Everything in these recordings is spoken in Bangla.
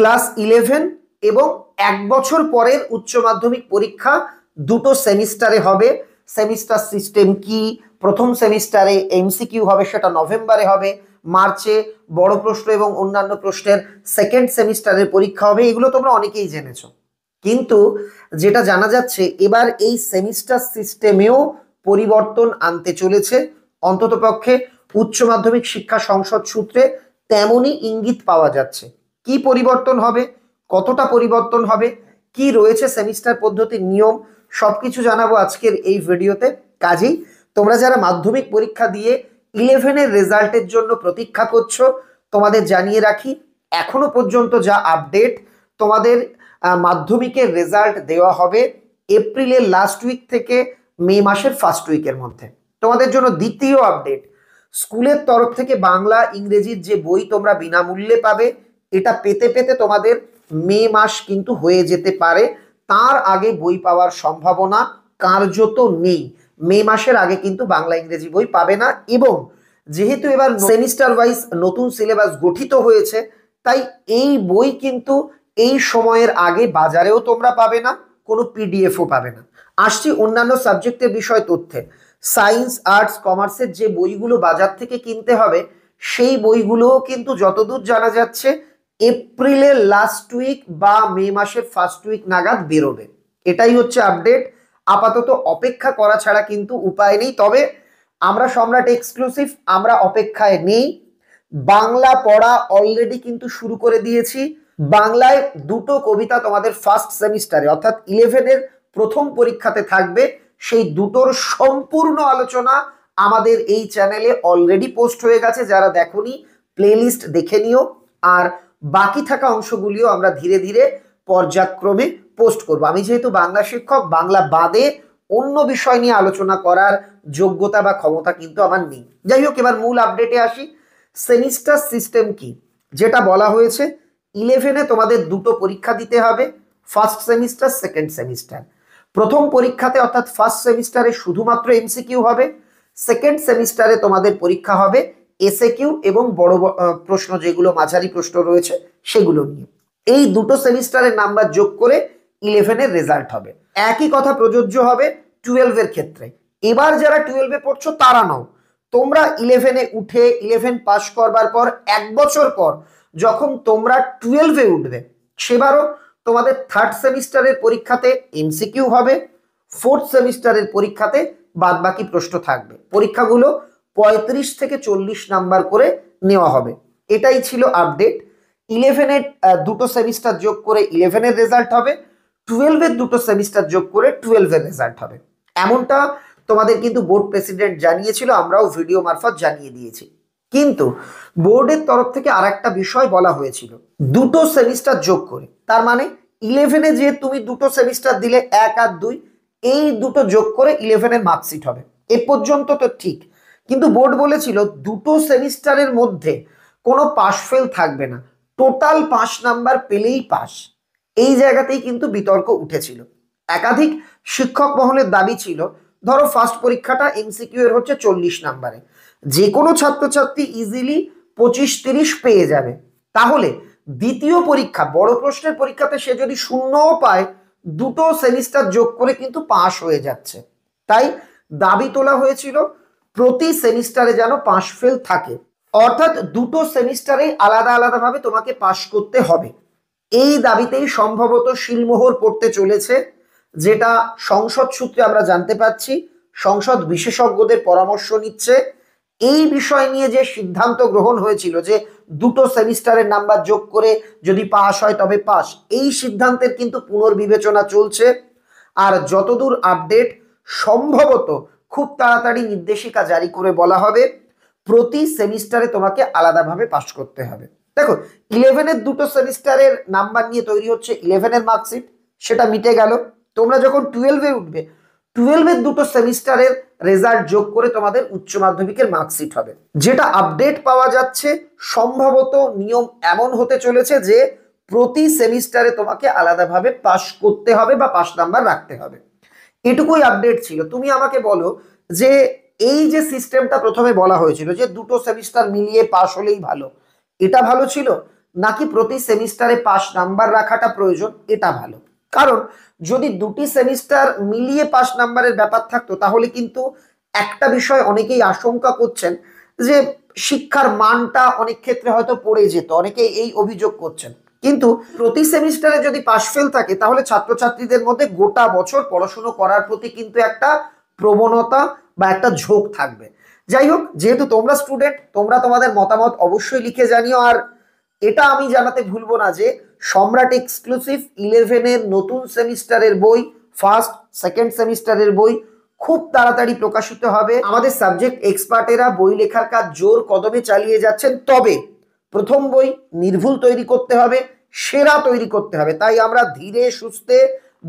ক্লাস 11 এবং 1 বছর পরের উচ্চ মাধ্যমিক পরীক্ষা দুটো সেমিস্টারে হবে। সেমিস্টার সিস্টেম কি? প্রথম সেমিস্টারে এমসিকিউ হবে, সেটা নভেম্বরে হবে। মার্চে বড় প্রশ্ন এবং অন্যান্য প্রশ্নের সেকেন্ড সেমিস্টারের পরীক্ষা হবে। এগুলো তোমরা অনেকেই জেনেছো, কিন্তু যেটা জানা যাচ্ছে এবার এই সেমিস্টার সিস্টেমেও পরিবর্তন আনতে চলেছে। অন্ততপক্ষে উচ্চ মাধ্যমিক শিক্ষা সংসদ সূত্রে তেমনই ইঙ্গিত পাওয়া যাচ্ছে। কি পরিবর্তন হবে, কতটা পরিবর্তন হবে, কি রয়েছে সেমিস্টার পদ্ধতির নিয়ম, সবকিছু জানাবো আজকের এই ভিডিওতে। কাজেই তোমরা যারা মাধ্যমিক পরীক্ষা দিয়ে 11-এর রেজাল্টের জন্য প্রতীক্ষা করছো, তোমাদের জানিয়ে রাখি এখনো পর্যন্ত যা আপডেট, তোমাদের মাধ্যমিকের রেজাল্ট দেওয়া হবে এপ্রিলের লাস্ট উইক থেকে মে মাসের ফার্স্ট উইকের মধ্যে। তোমাদের জন্য দ্বিতীয় আপডেট, স্কুলের তরফ থেকে বাংলা ইংরেজির যে বই তোমরা বিনামূল্যে পাবে, এটা পেতে পেতে তোমাদের মে মাস কিন্তু হয়ে যেতে পারে। তার আগে বই পাওয়ার সম্ভাবনা কার্যত নেই। মে মাসের আগে কিন্তু বাংলা ইংরেজি বই পাবে না। এবং যেহেতু এবার সেমিস্টার ওয়াইজ নতুন সিলেবাস গঠিত হয়েছে, তাই এই বই কিন্তু এই সময়ের আগে বাজারেও তোমরা পাবে না, কোনো পিডিএফও পাবে না। আসছি অন্যান্য সাবজেক্টের বিষয় তথ্যে। সায়েন্স, আর্টস, কমার্সের যে বইগুলো বাজার থেকে কিনতে হবে, সেই বইগুলোও কিন্তু যতদূর জানা যাচ্ছে এপ্রিলের লাস্ট উইক বা মে মাসের ফার্স্ট উইক নাগাদ বেরোবে। এটাই হচ্ছে আপডেট। আপাতত অপেক্ষা করা ছাড়া কিন্তু উপায় নেই। তবে আমরা সম্রাট এক্সক্লুসিভ, আমরা অপেক্ষায় নেই। বাংলা পড়া অলরেডি কিন্তু শুরু করে দিয়েছি। বাংলায় দুটো কবিতা তোমাদের ফার্স্ট সেমিস্টারে অর্থাৎ 11-এর প্রথম পরীক্ষাতে থাকবে। সেই দুটোর সম্পূর্ণ আলোচনা আমাদের এই চ্যানেলে অলরেডি পোস্ট হয়ে গেছে। যারা দেখোনি প্লেলিস্ট দেখে নিও। আর বাকি থাকা অংশগুলিও আমরা ধীরে ধীরে পর্যায়ক্রমে পোস্ট করব। আমি যেহেতু বাংলা শিক্ষক, বাংলা বাদে অন্য বিষয় নিয়ে আলোচনা করার যোগ্যতা বা ক্ষমতা কিন্তু আমার নেই। যাই হোক, এবার মূল আপডেটে আসি। সেমিস্টার সিস্টেম কি? যেটা বলা হয়েছে, 11-এ তোমাদের দুটো পরীক্ষা দিতে হবে, ফার্স্ট সেমিস্টার, সেকেন্ড সেমিস্টার। প্রথম পরীক্ষাতে অর্থাৎ ফার্স্ট সেমিস্টারে শুধুমাত্র এমসিকিউ হবে। সেকেন্ড সেমিস্টারে তোমাদের পরীক্ষা হবে এসএকিউ এবং বড় প্রশ্ন, যেগুলো মাঝারি প্রশ্ন রয়েছে সেগুলো নিয়ে। এই দুটো সেমিস্টারের নাম্বার যোগ করে 11-এর রেজাল্ট হবে। একই কথা প্রযোজ্য হবে 12-এর ক্ষেত্রে। এবার যারা 12-এ পড়ছো তারা নাও, তোমরা 11-এ উঠে 11 পাস করবার পর 1 বছর পর যখন তোমরা 12-এ উঠবে, সেবারও তোমাদের থার্ড সেমিস্টারের পরীক্ষাতে এমসিকিউ হবে, ফোর্থ সেমিস্টারের পরীক্ষাতে বাদবাকি প্রশ্ন থাকবে। পরীক্ষাগুলো 35 থেকে 40 নাম্বার করে নেওয়া হবে। এটাই ছিল আপডেট। 11-এর দুটো সেমিস্টার যোগ করে 11-এর রেজাল্ট হবে, 12-এর দুটো সেমিস্টার যোগ করে 12-এর রেজাল্ট হবে। এমনটা তোমাদের কিন্তু বোর্ড প্রেসিডেন্ট জানিয়েছিল, আমরাও ভিডিও মারফত জানিয়ে দিয়েছি। কিন্তু বোর্ডের তরফ থেকে আর একটা বিষয় বলা হয়েছিল, দুটো সেমিস্টার যোগ করে। তার মানে 11-এ যে তুমি দুটো সেমিস্টার দিলে 1 আর 2, এই দুটো যোগ করে 11-এর মার্কশিট হবে। এ পর্যন্ত তো ঠিক, কিন্তু বোর্ড বলেছিল দুটো সেমিস্টারের মধ্যে কোনো পাস ফেল থাকবে না, টোটাল 5 নাম্বার পেলেই পাস। এই জায়গাতেই কিন্তু বিতর্ক উঠেছিল। একাধিক শিক্ষক মহলের দাবি ছিল, ধরো ফার্স্ট পরীক্ষাটা এমসিকিউ এর হচ্ছে 40 নাম্বারে, যে কোনো ছাত্রছাত্রী ইজিলি 25-30 পেয়ে যাবে। তাহলে দ্বিতীয় পরীক্ষা বড় প্রশ্নের পরীক্ষাতে সে যদি শূন্যও পায়, দুটো সেমিস্টার যোগ করে কিন্তু পাস হয়ে যাচ্ছে। তাই দাবি তোলা হয়েছিল প্রতি সেমিস্টারে যেন পাস ফেল থাকে, অর্থাৎ দুটো সেমিস্টারে আলাদা আলাদাভাবে তোমাকে পাস করতে হবে। এই দাবিতেই সম্ভবত শিলমোহর পড়তে চলেছে, যেটা সংসদ সূত্রে আমরা জানতে পাচ্ছি। সংসদ বিশেষজ্ঞদের পরামর্শ নিচ্ছে। এই বিষয় নিয়ে যে সিদ্ধান্ত গ্রহণ হয়েছিল যে দুটো সেমিস্টারের নাম্বার যোগ করে যদি পাস হয় তবে পাস, এই সিদ্ধান্তের কিন্তু পুনর্বিবেচনা চলছে। আর যতদূর আপডেট, সম্ভবত খুব তাড়াতাড়ি নির্দেশিকা জারি করে বলা হবে প্রতি সেমিস্টারে তোমাকে আলাদাভাবে পাস করতে হবে। দেখো, 11-এর দুটো সেমিস্টারের নাম্বার নিয়ে তৈরি হচ্ছে 11-এর মার্কশিট, সেটা মিটে গেল। তোমরা যখন 12-এ উঠবে, 12-এর দুটো সেমিস্টারের রেজাল্ট যোগ করে তোমাদের উচ্চ মাধ্যমিকের মার্কশিট হবে। যেটা আপডেট পাওয়া যাচ্ছে, সম্ভবত নিয়ম এমন হতে চলেছে যে প্রতি সেমিস্টারে তোমাকে আলাদাভাবে পাস করতে হবে বা পাস নাম্বার রাখতে হবে। এটুকুই আপডেট ছিল। তুমি আমাকে বলো যে এই যে সিস্টেমটা প্রথমে বলা হয়েছিল যে দুটো সেমিস্টার মিলিয়ে পাস হলেই ভালো, এটা ভালো ছিল, নাকি প্রতি সেমিস্টারে পাস নাম্বার রাখাটা প্রয়োজন, এটা ভালো। কারণ যদি দুটি সেমিস্টার মিলিয়ে পাস নাম্বারের ব্যাপার থাকতো তাহলে কিন্তু একটা বিষয় অনেকেই আশঙ্কা করছেন যে শিক্ষার মানটা অনেক ক্ষেত্রে হয়তো পড়ে যেত, অনেকেই এই অভিযোগ করছেন। কিন্তু প্রতি সেমিস্টারে যদি পাস ফেল থাকে তাহলে ছাত্রছাত্রীদের মধ্যে গোটা বছর পড়াশুনো করার প্রতি কিন্তু একটা প্রবণতা বা একটা ঝোঁক থাকবে। যাই হোক, যেহেতু তোমরা স্টুডেন্ট, তোমরা তোমাদের মতামত অবশ্যই লিখে জানিও। আর এটা আমি জানাতে ভুলবো না যে সম্রাট এক্সক্লুসিভ 11-এর নতুন সেমিস্টারের বই, ফার্স্ট সেকেন্ড সেমিস্টারের বই খুব তাড়াতাড়ি প্রকাশিত হবে। আমাদের সাবজেক্ট এক্সপার্টেরা বই লেখার কাজ জোর কদমে চালিয়ে যাচ্ছেন। তবে প্রথম বই নির্ভুল তৈরি করতে হবে, সেরা তৈরি করতে হবে। তাই আমরা ধীরে সুস্থে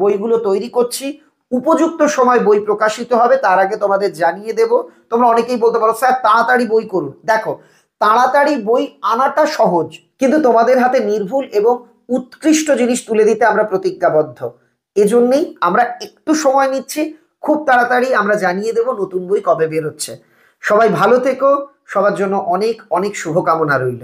বইগুলো তৈরি করছি। উপযুক্ত সময় বই প্রকাশিত হবে, তার আগে তোমাদের জানিয়ে দেব। তোমরা অনেকেই বলতে পারো স্যার তাড়াতাড়ি বই করুন। দেখো, তাড়াতাড়ি বই আনাটা সহজ, কিন্তু তোমাদের হাতে নির্ভুল এবং উৎকৃষ্ট জিনিস তুলে দিতে আমরা প্রতিজ্ঞাবদ্ধ। এজন্যই আমরা একটু সময় নিচ্ছি। খুব তাড়াতাড়ি আমরা জানিয়ে দেব নতুন বই কবে বের হচ্ছে। সবাই ভালো থেকো, সবার জন্য অনেক অনেক শুভকামনা রইল।